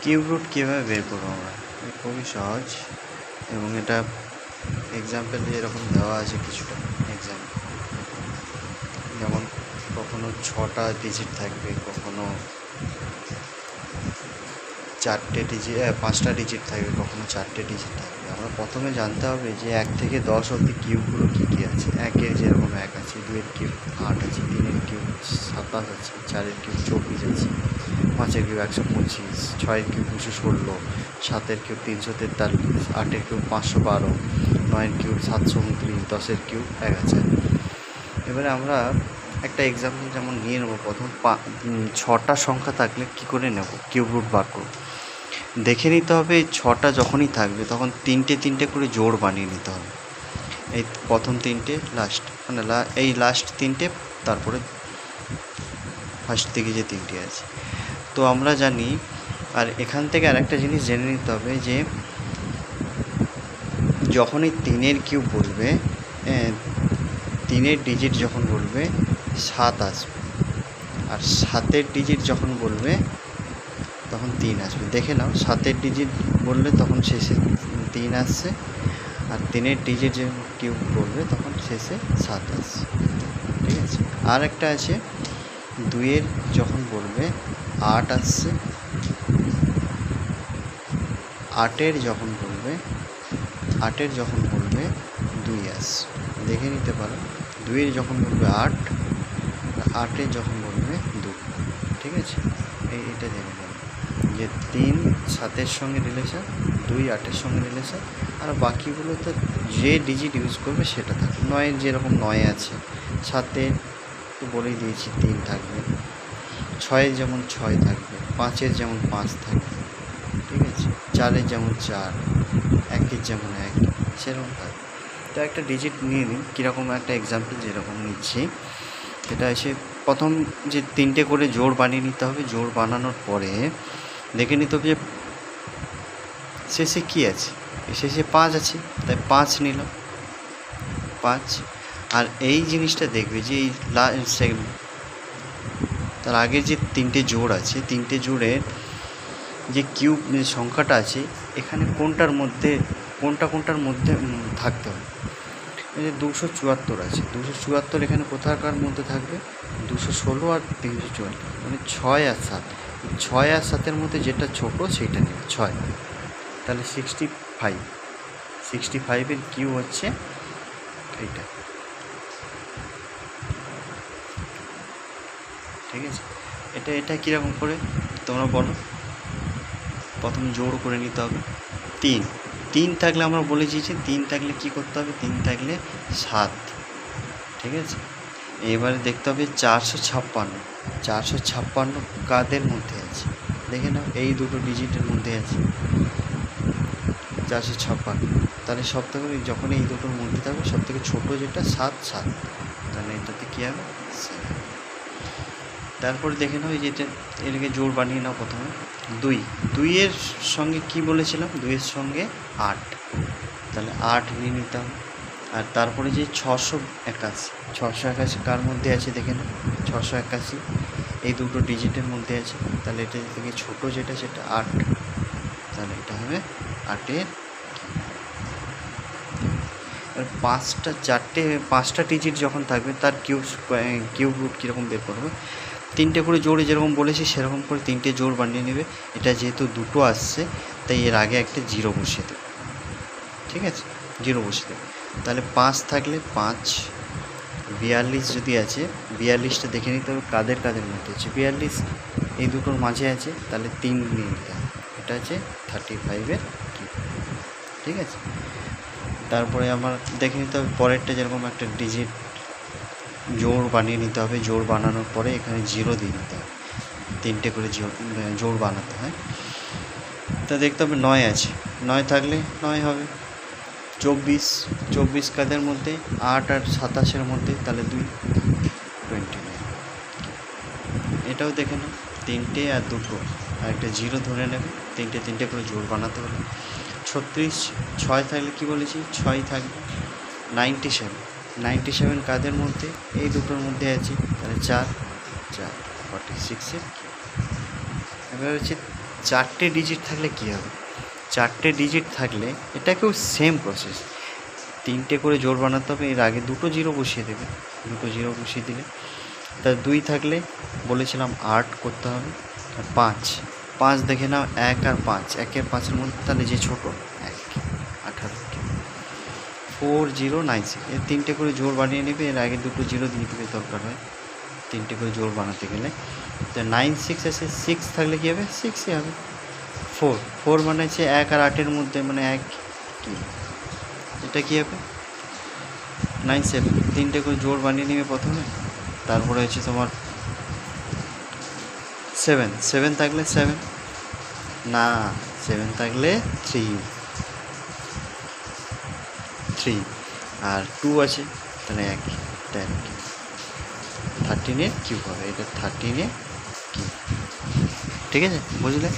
Cube root কীভাবে বের করবো আমরা? খুবই সহজ, এবং এটা এক্সাম্পল এরকম দেওয়া আছে কিছুটা এক্সাম্পল। যেমন কখনো 6টা ডিজিট থাকবে, কখনো 4টে ডিজিট 5টা ডিজিট থাকবে, কখনো 4টে ডিজিট থাকবে। আমরা প্রথমে জানতে হবে যে 1 থেকে 10 অবধি কিউবগুলো কী কী আছে। 1-এর যেরকম 1 আছে, 2-এর কিউব 8 আছে, 3-এর কিউব 27 আছে, 4-এর কিউব 24 আছে, 5-এর কিউব 125, 6-এর কিউব 216, 7-এর কিউব 343, 8-এর কিউব 512, 9-এর কিউব 729, 10-এর কিউব 1000। এবারে আমরা একটা এক্সাম্পল যেমন নিয়ে নেবো। প্রথম 6টা সংখ্যা থাকলে কী করে নেব কিউব রুট বার করব? দেখে নিতে হবে 6টা যখনই থাকবে তখন 3টে করে জোড় বানিয়ে নিতে হবে। এই প্রথম 3টে, লাস্ট মানে এই লাস্ট 3টে, তারপরে ফার্স্ট থেকে যে 3টে আছে। তো আমরা জানি, আর এখান থেকে আরেকটা জিনিস জেনে নিতে হবে যে যখনই 3-এর কিউব বলবে, 3-এর ডিজিট যখন বলবে 7 আসবে, আর 7-এর ডিজিট যখন বলবে তখন 3 আসবে। দেখে নাও, 7-এর ডিজিট বললে তখন শেষে 3 আসছে, আর 3-এর ডিজিট যখন কিউব বলবে তখন শেষে 7 আসছে। ঠিক আছে। আর একটা আছে 2-এর যখন বলবে 8 আসছে, 8-এর যখন বলবে 2 আসছে। দেখে নিতে পারো, 2-এর যখন বলবে 8, 8-এর যখন বলবে 2। ঠিক আছে, এইটা জেনে নেব যে 3 7-এর সঙ্গে রিলেশন, 2 8-এর সঙ্গে রিলেশন, আর বাকিগুলো তো যে ডিজিট ইউজ করবে সেটা থাকবে। 9-এর যেরকম 9 আছে, 7-এর তো বলেই দিয়েছি 3 থাকবে, 6-এর যেমন 6 থাকবে, 5-এর যেমন 5 থাকবে। ঠিক আছে, 4-এর যেমন 4, 1-এর যেমন 1, সেরকম থাকবে। তো একটা ডিজিট নিয়ে নিন, কীরকম একটা এক্সাম্পল যেরকম নিচ্ছি। এটা এসে প্রথম যে 3টে করে জোড় বানিয়ে নিতে হবে। জোড় বানানোর পরে দেখে নিতে হবে যে শেষে কী আছে। শেষে 5 আছে, তাই 5 নিলাম, 5। আর এই জিনিসটা দেখবে যে এই তার আগে যে 3টে জোড় আছে, 3টে জোড়ের যে কিউব সংখ্যাটা আছে, এখানে কোনটার মধ্যে থাকতে হবে। এই যে 274 আছে, 274 এখানে কোথাকার মধ্যে থাকবে? 216 আর 374, মানে 6 আর 7। 6 আর 7-এর মধ্যে যেটা ছোটো সেইটা নেবে, 6। তাহলে 65-এর কিউ হচ্ছে এইটা। ঠিক আছে, এটা কীরকম করে তোমরা বলো? প্রথম জোড় করে নিতে হবে। 3 থাকলে আমরা বলেছি যে 3 থাকলে কী করতে হবে? 3 থাকলে 7। ঠিক আছে, এবারে দেখতে হবে 456 কাদের মধ্যে আছে। দেখে নাও, এই দুটো ডিজিটের মধ্যে আছে 456। তাহলে সব থেকে যখন এই দুটোর মধ্যে থাকবে সব থেকে ছোটো যেটা 7, তাহলে এটাতে কী হবে? 7। তারপরে দেখে নাও, এই যেটা এটাকে জোড় বানিয়ে নাও। প্রথমে 2-এর সঙ্গে কি বলেছিলাম? 2-এর সঙ্গে 8, তাহলে 8 নিয়ে নিতাম। আর তারপরে যে 681 কার মধ্যে আছে দেখে নাও, 681 এই দুটো ডিজিটের মধ্যে আছে। তাহলে এটা থেকে ছোটো যেটা সেটা 8, তাহলে এটা হবে 8-এর। আর 5টা ডিজিট যখন থাকবে তার কিউব রুট কীরকম বের করবে? 3টে করে জোড়ে যেরকম বলেছি সেরকম করে 3টে জোড় বানিয়ে নেবে। এটা যেহেতু 2টো আসছে তাই এর আগে একটা 0 বসিয়ে দেবে। ঠিক আছে, 0 বসিয়ে দেবে। তাহলে 5 থাকলে 5, 42 যদি আছে, 42টা দেখে নিতে হবে কাদের মধ্যে আছে। 42 এই দুটোর মাঝে আছে, তাহলে 3 নিয়ে নিতে হবে। এটা আছে 35-এর কিউব। ঠিক আছে, তারপরে আমার দেখে নিতে হবে পরেরটা যেরকম একটা ডিজিট জোড় বানিয়ে নিতে হবে। জোড় বানানোর পরে এখানে 0 দিয়ে নিতে হবে। 3টে করে জোড় বানাতে হয়। তা দেখতে হবে 9 আছে, 9 থাকলে 9 হবে। 24 কাদের মধ্যে? 8 আর 27-এর মধ্যে, তাহলে 29। এটাও দেখে নাও, 3টে আর 2টো, আর একটা 0 ধরে নেবে। 3টে করে জোড় বানাতে হবে। 36, 6 থাকলে কি বলেছি? 6 থাকবে। 97 কাদের মধ্যে? এই দুটোর মধ্যে আছে, তাহলে 4, 46-এর কিউব। এবার হচ্ছে চারটে ডিজিট থাকলে কী হবে, চারটে ডিজিট থাকলে এটাকেও সেম প্রসেস, তিনটে করে জোড় বানাতে হবে, এর আগে দুটো জিরো বসিয়ে দেবে, দুটো জিরো বসিয়ে দিলে তা 2 থাকলে বলেছিলাম 8 করতে হবে, আর 5 দেখে নাও, 1 আর 5, 1 আর 5-এর মধ্যে তাহলে যে ছোটো 1, 18, 4096, এর তিনটে করে জোড় বানিয়ে নেবে, এর আগে দুটো জিরো দিয়ে দেবে দরকার হয় তিনটে করে জোড় বানাতে গেলে। তো 96 আছে, 6 থাকলে কী হবে, 6ই হবে। 4 মানে হচ্ছে 1 আর 8-এর মধ্যে, মানে 1 কি, এটা কী হবে 97, তিনটে করে জোড় বানিয়ে নেবে প্রথমে, তারপরে হচ্ছে তোমার 7 থাকলে 7 না, 7 থাকলে 3 আর 2 আছে, তাহলে 1, 13-এর কিউব হবে, এটা 13-এর কিউব। ঠিক আছে, বুঝলে?